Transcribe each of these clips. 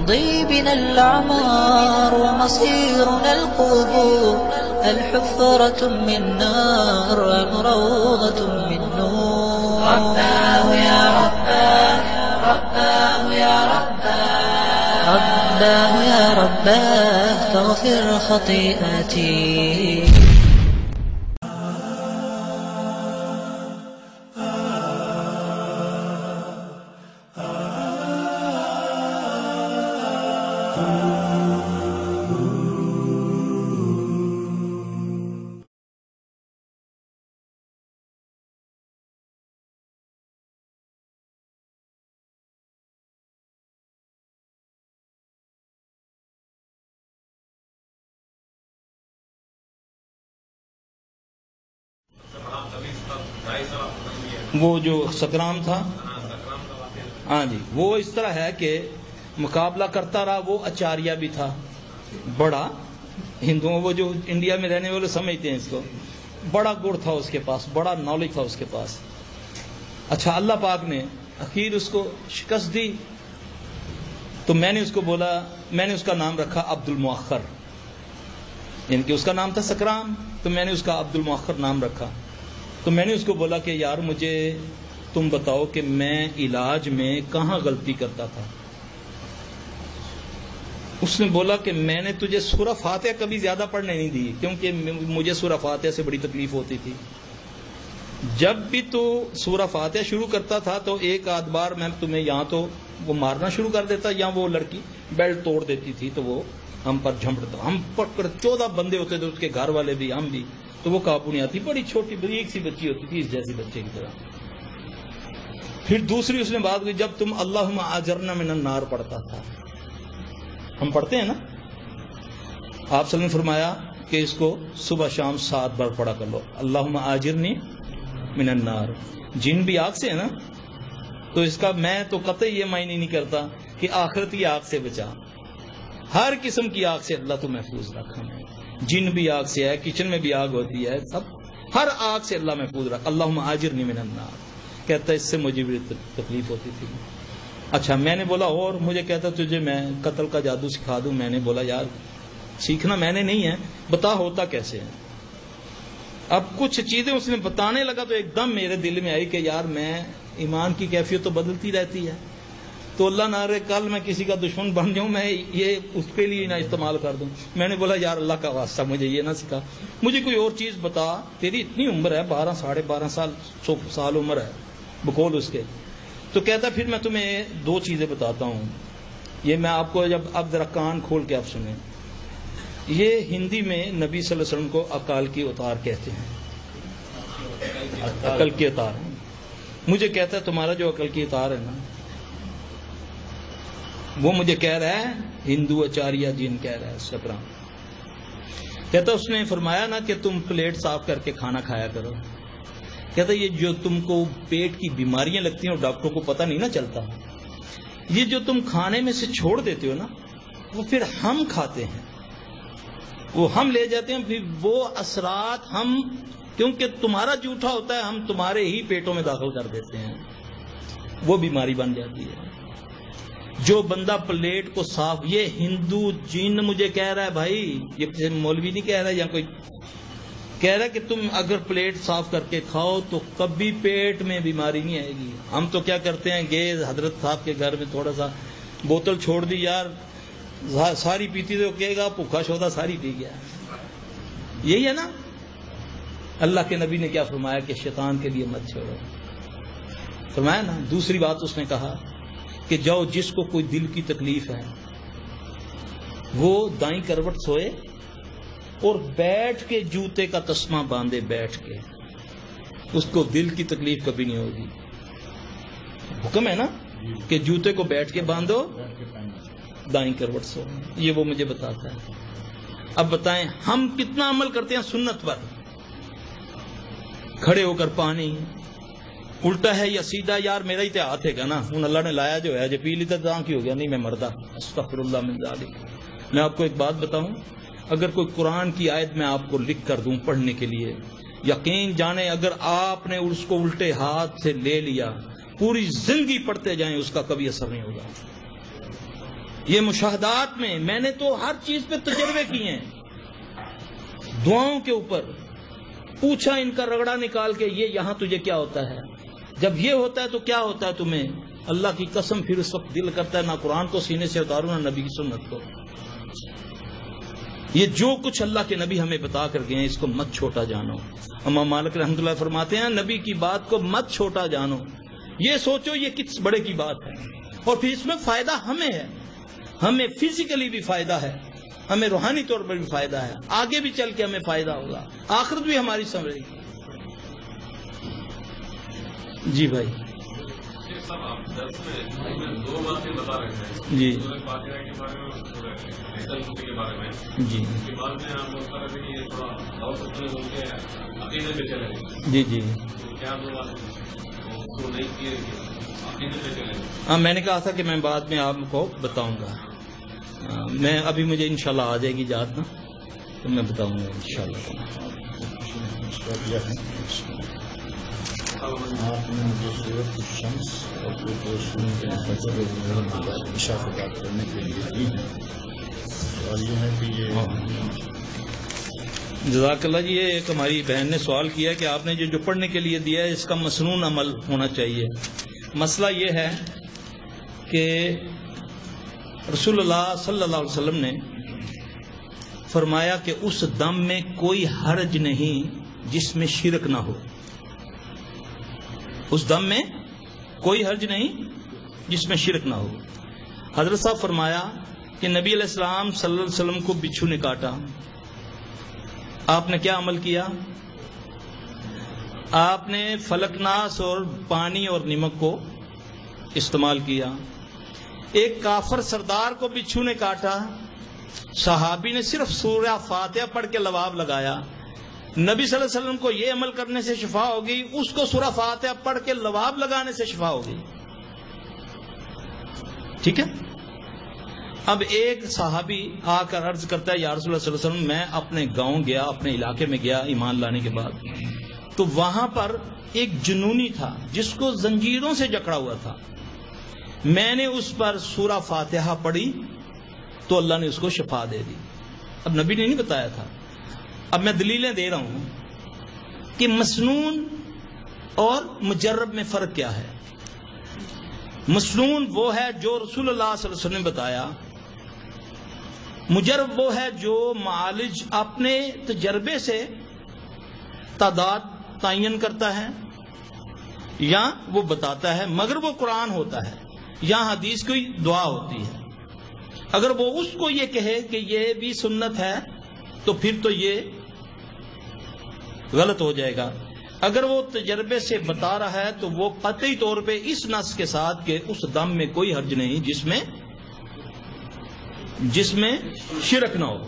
تمضي بنا الأعمار ومصيرنا القبور، الحفرة من نار أم روضة من نور. رباه يا رباه، رباه يا رباه، رباه يا رباه فاغفر خطيئتي. وہ جو سکرام تھا، ہاں جی، وہ اس طرح ہے کہ مقابلہ کرتا رہا. وہ اچاریہ بھی تھا بڑا، ہندوؤں وہ جو انڈیا میں رہنے والے سمجھتے ہیں اس کو، بڑا گڑ تھا اس کے پاس، بڑا نالج تھا اس کے پاس. اچھا، اللہ پاک نے اخیر اس کو شکست دی تو میں نے اس کو بولا، میں نے اس کا نام رکھا عبد المؤخر، یعنی کہ اس کا نام تھا سکرام تو میں نے اس کا عبد المؤخر نام رکھا. تو میں نے اس کو بولا کہ یار مجھے تم بتاؤ کہ میں علاج میں کہاں غلطی کرتا تھا. اس نے بولا کہ میں نے تجھے سورہ فاتحہ کبھی زیادہ پڑھنے نہیں دی، کیونکہ مجھے سورہ فاتحہ سے بڑی تکلیف ہوتی تھی. جب بھی تو سورہ فاتحہ شروع کرتا تھا تو ایک آدھ بار میں تمہیں یہاں تو وہ مارنا شروع کر دیتا، یا وہ لڑکی بیلٹ توڑ دیتی تھی تو وہ ہم پر جھمٹتا. ہم پر 14 بندے ہوتے تھے، اس کے گھر والے بھی، ہم بھی، تو وہ قابو نہیں آتی. بڑی چھوٹی بریک سی بچی ہوتی تھی، اس جیسی بچے کی طرح. پھر دوسری اس نے بات کی، جب تم اللہم اجرنا من النار پڑھتا تھا، ہم پڑھتے ہیں نا، آپ صلی اللہ علیہ وسلم نے فرمایا کہ اس کو صبح شام 7 بار پڑھا کر لو، اللہم اجرنی من النار. جن بھی آگ سے ہے نا، تو اس کا میں تو قطعی یہ معنی نہیں کرتا کہ آخرت کی آگ سے بچا، ہر قسم کی آگ سے اللہ تو محفوظ رکھا. جن بھی آگ سے ہے، کچن میں بھی آگ ہوتی ہے، سب ہر آگ سے اللہ محفوظ رکھ. اللہم اجرنی من النار کہتا ہے، اس سے مجھے بھی تکلیف ہوتی تھی. اچھا، میں نے بولا اور مجھے کہتا تجھے میں قتل کا جادو سکھا دوں. میں نے بولا یار سیکھنا میں نے نہیں ہے، بتا ہوتا کیسے ہے. اب کچھ چیزیں اس نے بتانے لگا تو ایک دم میرے دل میں آئی کہ یار میں ایمان کی کیفیت تو بدلتی رہتی ہے، تو اللہ نہ رہے کل میں کسی کا دشمن بن جاؤں، میں یہ اس کے لیے نہ استعمال کر دوں. میں نے بولا یار اللہ کا واسطہ مجھے یہ نہ سکھا، مجھے کوئی اور چیز بتا. تیری اتنی عمر ہے، 12 ساڑھے 12 سال عمر ہے بقول اس کے. تو کہتا پھر میں تمہیں 2 چیزیں بتاتا ہوں. یہ میں آپ کو اب ذرا کان کھول کے آپ سنیں. یہ ہندی میں نبی صلی اللہ علیہ وسلم کو عقال کی اتار کہتے ہیں، عقل کی اتار. مجھے کہتا ہے تمہارا جو عقل کی اتار ہے نا، وہ مجھے کہہ رہا ہے ہندو اچاریہ جن کہہ رہا ہے سکرام. کہتا اس نے فرمایا نا کہ تم پلیٹ صاف کر کے کھانا کھایا کرو. کہتا یہ جو تم کو پیٹ کی بیماریاں لگتی ہیں اور ڈاکٹروں کو پتہ نہیں نا چلتا، یہ جو تم کھانے میں سے چھوڑ دیتے ہو نا، وہ پھر ہم کھاتے ہیں، وہ ہم لے جاتے ہیں. پھر وہ اثرات ہم، کیونکہ تمہارا جھوٹا ہوتا ہے، ہم تمہارے ہی پیٹوں میں داخل کر دیتے ہیں، وہ بیماری بن جاتی ہے. جو بندہ پلیٹ کو صاف، یہ ہندو جن مجھے کہہ رہا ہے بھائی، یہ کسی مولوی نہیں کہہ رہا ہے یا کوئی کہہ رہا ہے کہ تم اگر پلیٹ صاف کر کے کھاؤ تو کبھی پیٹ میں بیماری نہیں آئے گی. ہم تو کیا کرتے ہیں، گئے حضرت صاحب کے گھر میں تھوڑا سا بوتل چھوڑ دی، یار ساری پیتی تو کہے گا بھوکا شودا ساری پی گیا. یہی ہے نا. اللہ کے نبی نے کیا فرمایا کہ شیطان کے لیے مت چھوڑو، فرمایا نا. دوسری بات اس نے کہا کہ جاؤ جس کو کوئی دل کی تکلیف ہے وہ دائیں کروٹ سوئے اور بیٹھ کے جوتے کا تسمہ باندھے، بیٹھ کے، اس کو دل کی تکلیف کبھی نہیں ہوگی. حکم ہے نا کہ جوتے کو بیٹھ کے باندھو، دائیں کروٹ سو. یہ وہ مجھے بتاتا ہے. اب بتائیں ہم کتنا عمل کرتے ہیں سنت پر، کھڑے ہو کر پانی الٹا ہے یا سیدھا، یار میرا ہی تو ہاتھ ہے گا نا، ہوں اللہ نے لایا جو ہے، جو پی لیتا تو کی ہو گیا، نہیں میں مردہ، استغفر اللہ من ذالک. میں آپ کو ایک بات بتاؤں، اگر کوئی قرآن کی آیت میں آپ کو لکھ کر دوں پڑھنے کے لیے، یقین جانے اگر آپ نے اس کو الٹے ہاتھ سے لے لیا، پوری زندگی پڑھتے جائیں اس کا کبھی اثر نہیں ہوگا. یہ مشاہدات میں نے تو ہر چیز پہ تجربے کیے ہیں. دعاؤں کے اوپر پوچھا ان کا رگڑا نکال کے یہ یہاں تجھے کیا ہوتا ہے, جب یہ ہوتا ہے تو کیا ہوتا ہے تمہیں. اللہ کی قسم پھر اس وقت دل کرتا ہے نہ قرآن کو سینے سے اتاروں نہ نبی کی سنت کو. یہ جو کچھ اللہ کے نبی ہمیں بتا کر گئے ہیں اس کو مت چھوٹا جانو. امام مالک رحمۃ اللہ فرماتے ہیں نبی کی بات کو مت چھوٹا جانو, یہ سوچو یہ کس بڑے کی بات ہے, اور پھر اس میں فائدہ ہمیں ہے, ہمیں فزیکلی بھی فائدہ ہے, ہمیں روحانی طور پر بھی فائدہ ہے, آگے بھی چل کے ہمیں فائدہ ہوگا, آخرت بھی ہماری سنورے گی. جی بھائی دو باتیں بتا رہے ہیں. جی فاتحہ کے بارے میں کے بارے میں جی اس کے بعد میں آپ بتا رہے تھے کہ یہ تھوڑا اور ان کے عقیدے پہ چلے گئے. جی جی کیا تو نہیں کیے عقیدے پہ چلے گئے. ہاں میں نے کہا تھا کہ میں بعد میں آپ کو بتاؤں گا. میں ابھی مجھے انشاءاللہ آ جائے گی یاد نا تو میں بتاؤں گا انشاءاللہ. آپ نے مجھے سورۃ الشمس اور اشارات کرنے کے لیے دی ہے. سوال یہ ہے کہ یہ جزاک اللہ جی. یہ ایک ہماری بہن نے سوال کیا کہ آپ نے جو پڑھنے کے لیے دیا ہے اس کا مسنون عمل ہونا چاہیے. مسئلہ یہ ہے کہ رسول اللہ صلی اللہ علیہ وسلم نے فرمایا کہ اس دم میں کوئی حرج نہیں جس میں شرک نہ ہو. اس دم میں کوئی حرج نہیں جس میں شرک نہ ہو. حضرت صاحب فرمایا کہ نبی علیہ السلام صلی اللہ علیہ وسلم کو بچھو نے کاٹا, آپ نے کیا عمل کیا؟ آپ نے فلک ناس اور پانی اور نمک کو استعمال کیا. ایک کافر سردار کو بچھو نے کاٹا, صحابی نے صرف سورہ فاتحہ پڑھ کے لباب لگایا. نبی صلی اللہ علیہ وسلم کو یہ عمل کرنے سے شفا ہو گئی, اس کو سورہ فاتحہ پڑھ کے لباب لگانے سے شفا ہو گئی. ٹھیک ہے. اب ایک صحابی آ کر عرض کرتا ہے یا رسول اللہ صلی اللہ علیہ وسلم میں اپنے گاؤں گیا, اپنے علاقے میں گیا ایمان لانے کے بعد, تو وہاں پر ایک جنونی تھا جس کو زنجیروں سے جکڑا ہوا تھا. میں نے اس پر سورہ فاتحہ پڑھی تو اللہ نے اس کو شفا دے دی. اب نبی نے نہیں بتایا تھا. اب میں دلیلیں دے رہا ہوں کہ مسنون اور مجرب میں فرق کیا ہے. مسنون وہ ہے جو رسول اللہ صلی اللہ علیہ وسلم نے بتایا, مجرب وہ ہے جو معالج اپنے تجربے سے تعداد تعین کرتا ہے یا وہ بتاتا ہے, مگر وہ قرآن ہوتا ہے یا حدیث کی دعا ہوتی ہے. اگر وہ اس کو یہ کہے کہ یہ بھی سنت ہے تو پھر تو یہ غلط ہو جائے گا. اگر وہ تجربے سے بتا رہا ہے تو وہ قطعی طور پہ اس نص کے ساتھ کہ اس دم میں کوئی حرج نہیں جس میں شرک نہ ہو.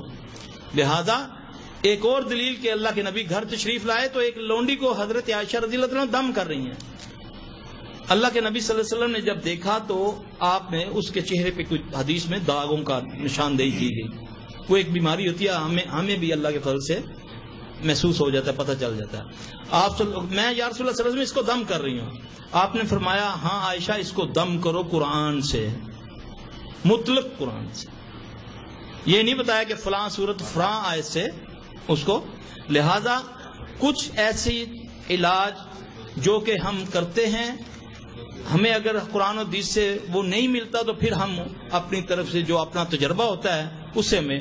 لہذا ایک اور دلیل کہ اللہ کے نبی گھر تشریف لائے تو ایک لونڈی کو حضرت عائشہ رضی اللہ عنہ دم کر رہی ہیں. اللہ کے نبی صلی اللہ علیہ وسلم نے جب دیکھا تو آپ نے اس کے چہرے پہ کچھ حدیث میں داغوں کا نشاندہی کی گئی. وہ ایک بیماری ہوتی ہے, ہمیں بھی اللہ کے فضل سے محسوس ہو جاتا ہے, پتہ چل جاتا ہے. میں یا رسول اللہ صلی اللہ علیہ وسلم اس کو دم کر رہی ہوں. آپ نے فرمایا ہاں عائشہ اس کو دم کرو قرآن سے, مطلق قرآن سے. یہ نہیں بتایا کہ فلاں صورت فلاں آیت سے اس کو. لہذا کچھ ایسی علاج جو کہ ہم کرتے ہیں, ہمیں اگر قرآن و حدیث سے وہ نہیں ملتا تو پھر ہم اپنی طرف سے جو اپنا تجربہ ہوتا ہے اس سے ہمیں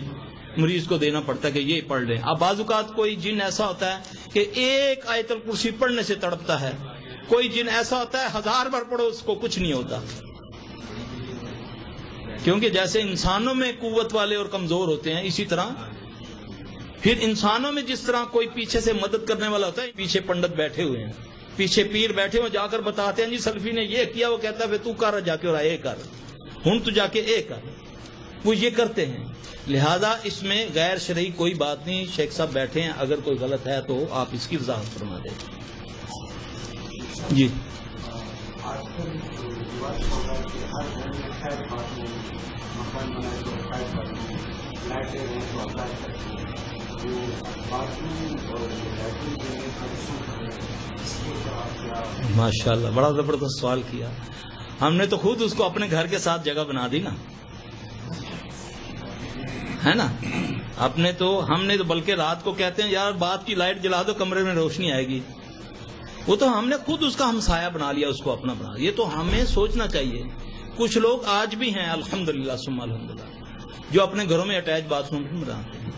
مریض کو دینا پڑتا ہے کہ یہ پڑھ لیں. اب بعض اوقات کوئی جن ایسا ہوتا ہے کہ ایک آیت الکرسی پڑھنے سے تڑپتا ہے, کوئی جن ایسا ہوتا ہے 1000 بار پڑھو اس کو کچھ نہیں ہوتا. کیونکہ جیسے انسانوں میں قوت والے اور کمزور ہوتے ہیں, اسی طرح پھر انسانوں میں جس طرح کوئی پیچھے سے مدد کرنے والا ہوتا ہے, پیچھے پنڈت بیٹھے ہوئے ہیں, پیچھے پیر بیٹھے ہوئے جا کر بتاتے ہیں جی سلفی نے یہ کیا, وہ کہتا ہے تو کر جا کے اور اے کر, ہن تو جا کے اے کر, وہ یہ کرتے ہیں. لہذا اس میں غیر شرعی کوئی بات نہیں. شیخ صاحب بیٹھے ہیں, اگر کوئی غلط ہے تو آپ اس کی وضاحت فرما دیں. جی ماشاء اللہ, بڑا زبردست سوال کیا. ہم نے تو خود اس کو اپنے گھر کے ساتھ جگہ بنا دی نا. ہے نا. ہم نے تو بلکہ رات کو کہتے ہیں یار بات کی لائٹ جلا دو کمرے میں روشنی آئے گی. وہ تو ہم نے خود اس کا ہمسایہ بنا لیا, اس کو اپنا بنا لیا. یہ تو ہمیں سوچنا چاہیے. کچھ لوگ آج بھی ہیں الحمدللہ ثم الحمدللہ جو اپنے گھروں میں اٹیچ باتھ روم بناتے ہیں.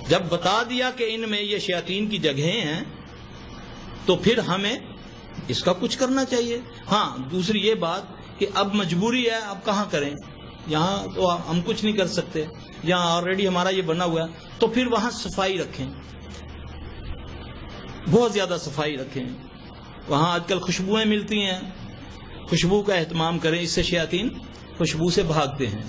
جب بتا دیا کہ ان میں یہ شیاطین کی جگہیں ہیں تو پھر ہمیں اس کا کچھ کرنا چاہیے. ہاں دوسری یہ بات کہ اب مجبوری ہے, اب کہاں کریں, یہاں تو ہم کچھ نہیں کر سکتے, یہاں آلریڈی ہمارا یہ بنا ہوا ہے, تو پھر وہاں صفائی رکھیں, بہت زیادہ صفائی رکھیں. وہاں آج کل خوشبوئیں ملتی ہیں, خوشبو کا اہتمام کریں, اس سے شیاطین خوشبو سے بھاگتے ہیں.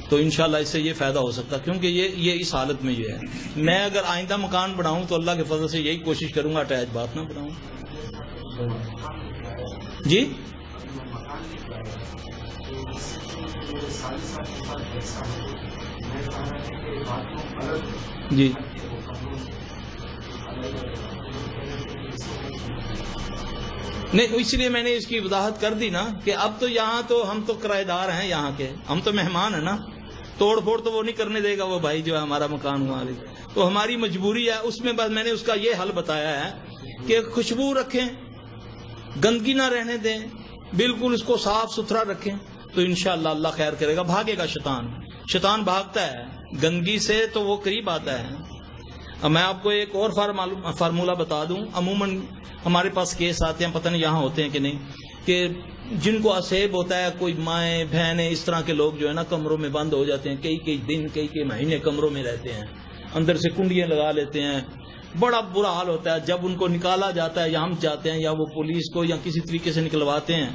تو انشاءاللہ اس سے یہ فائدہ ہو سکتا, کیونکہ یہ اس حالت میں یہ ہے. میں اگر آئندہ مکان بناؤں تو اللہ کے فضل سے یہی کوشش کروں گا اٹیچ باتھ نہ بناؤں. جی جی نہیں, اس لیے میں نے اس کی وضاحت کر دی نا کہ اب تو یہاں تو ہم تو کرایہ دار ہیں, یہاں کے ہم تو مہمان ہیں نا. توڑ پھوڑ تو وہ نہیں کرنے دے گا وہ بھائی جو ہے ہمارا مکان ہوا, تو ہماری مجبوری ہے. اس میں بس میں نے اس کا یہ حل بتایا ہے کہ خوشبو رکھیں, گندگی نہ رہنے دیں, بالکل اس کو صاف ستھرا رکھیں, تو انشاءاللہ اللہ خیر کرے گا. بھاگے گا شیطان بھاگتا ہے گندگی سے, تو وہ قریب آتا ہے. اب میں آپ کو ایک اور فارمولہ بتا دوں. عموماً ہمارے پاس کیس آتے ہیں, پتہ نہیں یہاں ہوتے ہیں کہ نہیں, کہ جن کو اسیب ہوتا ہے, کوئی مائیں بہنیں اس طرح کے لوگ جو ہے نا کمروں میں بند ہو جاتے ہیں, کئی دن کئی مہینے کمروں میں رہتے ہیں, اندر سے کنڈیاں لگا لیتے ہیں, بڑا برا حال ہوتا ہے. جب ان کو نکالا جاتا ہے یا ہم جاتے ہیں یا وہ پولیس کو یا کسی طریقے سے نکلواتے ہیں,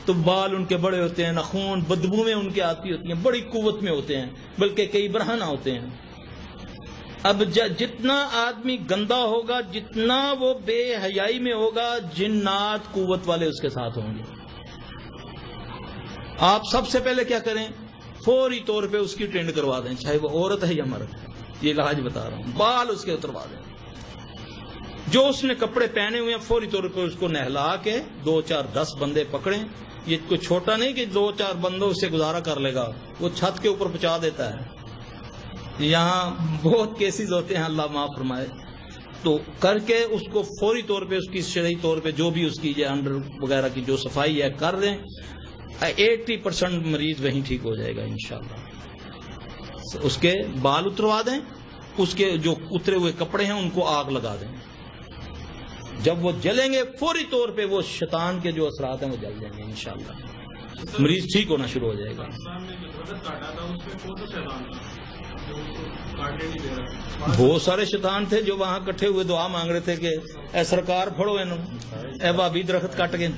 تو بال ان کے بڑے ہوتے ہیں, ناخون بدبو میں ان کے آتی ہوتی ہیں, بڑی قوت میں ہوتے ہیں, بلکہ کئی برہنہ ہوتے ہیں. اب جتنا آدمی گندا ہوگا, جتنا وہ بے حیائی میں ہوگا, جنات قوت والے اس کے ساتھ ہوں گے. آپ سب سے پہلے کیا کریں, فوری طور پہ اس کی ٹرینڈ کروا دیں, چاہے وہ عورت ہے یا مرد. یہ علاج بتا رہا ہوں, بال اس کے اتروا دیں. جو اس نے کپڑے پہنے ہوئے ہیں فوری طور پہ اس کو نہلا کے 2 4 10 بندے پکڑیں. یہ کوئی چھوٹا نہیں کہ 2 4 بندوں سے گزارا کر لے گا, وہ چھت کے اوپر پہنچا دیتا ہے. یہاں بہت کیسز ہوتے ہیں, اللہ معاف فرمائے. تو کر کے اس کو فوری طور پہ اس کی شرعی طور پہ جو بھی اس کی انڈر وغیرہ کی جو صفائی ہے کر دیں. 80% مریض وہیں ٹھیک ہو جائے گا انشاءاللہ. اس کے بال اتروا دیں, اس کے جو اترے ہوئے کپڑے ہیں ان کو آگ لگا دیں. جب وہ جلیں گے فوری طور پہ وہ شیطان کے جو اثرات ہیں وہ جل جائیں گے انشاءاللہ. مریض ٹھیک ہونا شروع ہو جائے گا. بہت سارے شیطان تھے جو وہاں کٹھے ہوئے دعا مانگ رہے تھے کہ اے سرکار پھڑو انہوں, اے بابی درخت کٹ گئے.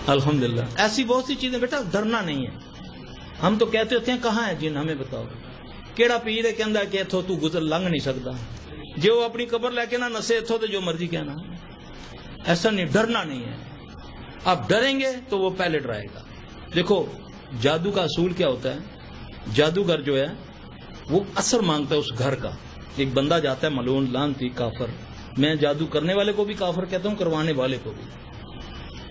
الحمدللہ ایسی بہت سی چیزیں. بیٹا ڈرنا نہیں ہے. ہم تو کہتے ہوتے ہیں کہاں ہے جن, ہمیں بتاؤ کیڑا پیر ہے کہندا کہ اتھوں تو گزر لنگ نہیں سکتا, جو اپنی قبر لے کے نہ نسے اتھوں تو جو مرضی کہنا. ایسا نہیں, ڈرنا نہیں ہے. آپ ڈریں گے تو وہ پہلے ڈرائے گا. دیکھو جادو کا اصول کیا ہوتا ہے, جادوگر جو ہے وہ اثر مانگتا ہے اس گھر کا. ایک بندہ جاتا ہے ملعون لعنتی کافر, میں جادو کرنے والے کو بھی کافر کہتا ہوں, کروانے والے کو بھی.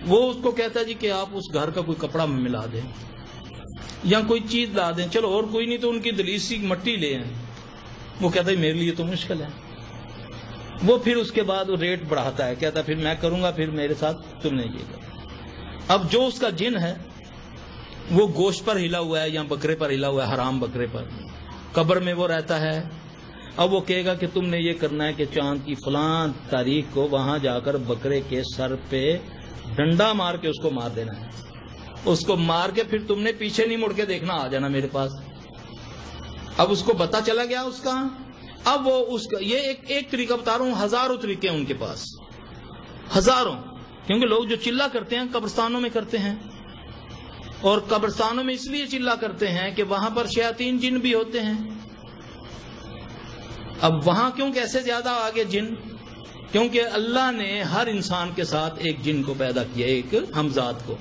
وہ اس کو کہتا ہے جی کہ آپ اس گھر کا کوئی کپڑا ملا دیں یا کوئی چیز لا دیں, چلو اور کوئی نہیں تو ان کی دلیسی مٹی لے آئیں. وہ کہتا ہے میرے لیے تو مشکل ہے. وہ پھر اس کے بعد وہ ریٹ بڑھاتا ہے, کہتا ہے پھر میں کروں گا, پھر میرے ساتھ تم نے یہ کرا. اب جو اس کا جن ہے وہ گوشت پر ہلا ہوا ہے یا بکرے پر ہلا ہوا ہے, حرام بکرے پر, قبر میں وہ رہتا ہے. اب وہ کہے گا کہ تم نے یہ کرنا ہے کہ چاند کی فلاں تاریخ کو وہاں جا کر بکرے کے سر پہ ڈنڈا مار کے اس کو مار دینا ہے. اس کو مار کے پھر تم نے پیچھے نہیں مڑ کے دیکھنا, آ جانا میرے پاس. اب اس کو پتا چلا گیا اس کا. اب وہ اس کا یہ ایک طریقہ بتا رہا ہوں, ہزاروں طریقے ہیں ان کے پاس, ہزاروں. کیونکہ لوگ جو چلہ کرتے ہیں قبرستانوں میں کرتے ہیں, اور قبرستانوں میں اس لیے چلہ کرتے ہیں کہ وہاں پر شیاطین جن بھی ہوتے ہیں. اب وہاں کیوں کیسے زیادہ آگے جن, کیونکہ اللہ نے ہر انسان کے ساتھ ایک جن کو پیدا کیا, ایک ہمزاد کو.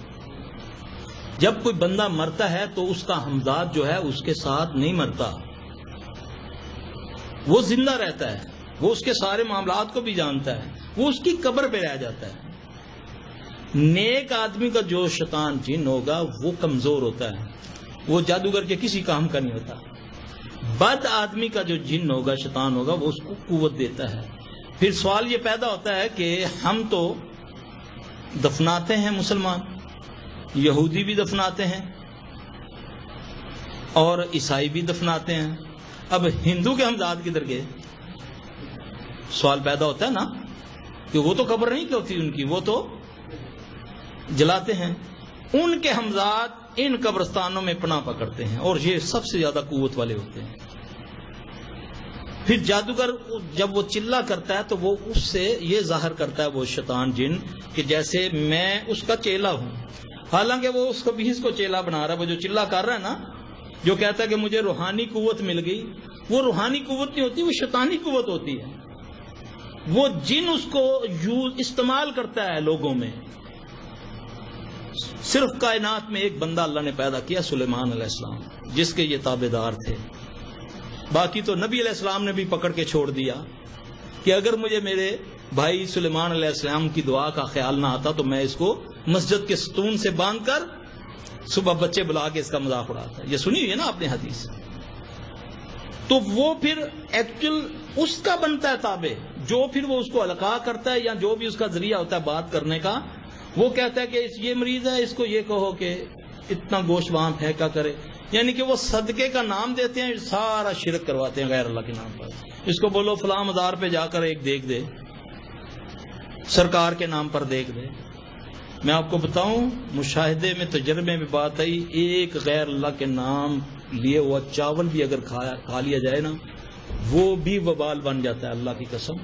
جب کوئی بندہ مرتا ہے تو اس کا ہمزاد جو ہے اس کے ساتھ نہیں مرتا, وہ زندہ رہتا ہے. وہ اس کے سارے معاملات کو بھی جانتا ہے، وہ اس کی قبر پہ رہ جاتا ہے۔ نیک آدمی کا جو شیطان جن ہوگا وہ کمزور ہوتا ہے، وہ جادوگر کے کسی کام کا نہیں ہوتا۔ بد آدمی کا جو جن ہوگا، شیطان ہوگا، وہ اس کو قوت دیتا ہے۔ پھر سوال یہ پیدا ہوتا ہے کہ ہم تو دفناتے ہیں، مسلمان یہودی بھی دفناتے ہیں اور عیسائی بھی دفناتے ہیں، اب ہندو کے ہمزاد کدھر گئے؟ سوال پیدا ہوتا ہے نا، کہ وہ تو قبر نہیں ہوتی ان کی، وہ تو جلاتے ہیں۔ ان کے ہمزاد ان قبرستانوں میں پناہ پکڑتے ہیں اور یہ سب سے زیادہ قوت والے ہوتے ہیں۔ پھر جادوگر جب وہ چلا کرتا ہے تو وہ اس سے یہ ظاہر کرتا ہے، وہ شیطان جن، کہ جیسے میں اس کا چیلا ہوں، حالانکہ وہ اس کو بھی اس کو چیلا بنا رہا ہے۔ وہ جو چلا کر رہا ہے نا، جو کہتا ہے کہ مجھے روحانی قوت مل گئی، وہ روحانی قوت نہیں ہوتی، وہ شیطانی قوت ہوتی ہے۔ وہ جن اس کو استعمال کرتا ہے لوگوں میں۔ صرف کائنات میں ایک بندہ اللہ نے پیدا کیا، سلیمان علیہ السلام، جس کے یہ تابع دار تھے۔ باقی تو نبی علیہ السلام نے بھی پکڑ کے چھوڑ دیا کہ اگر مجھے میرے بھائی سلیمان علیہ السلام کی دعا کا خیال نہ آتا تو میں اس کو مسجد کے ستون سے باندھ کر صبح بچے بلا کے اس کا مذاق اڑاتا۔ یہ سنی ہوئی ہے نا آپ نے حدیث۔ تو وہ پھر ایکچوئل اس کا بنتا ہے تابع، جو پھر وہ اس کو القاء کرتا ہے یا جو بھی اس کا ذریعہ ہوتا ہے بات کرنے کا۔ وہ کہتا ہے کہ یہ مریض ہے، اس کو یہ کہو کہ اتنا گوشت وہاں پھینکا کرے، یعنی کہ وہ صدقے کا نام دیتے ہیں، سارا شرک کرواتے ہیں غیر اللہ کے نام پر۔ اس کو بولو فلاں مزار پہ جا کر ایک دیکھ دے، سرکار کے نام پر دیکھ دے۔ میں آپ کو بتاؤں، مشاہدے میں تجربے میں بات آئی، ایک غیر اللہ کے نام لیے ہوا چاول بھی اگر کھا لیا جائے نا، وہ بھی وبال بن جاتا ہے، اللہ کی قسم۔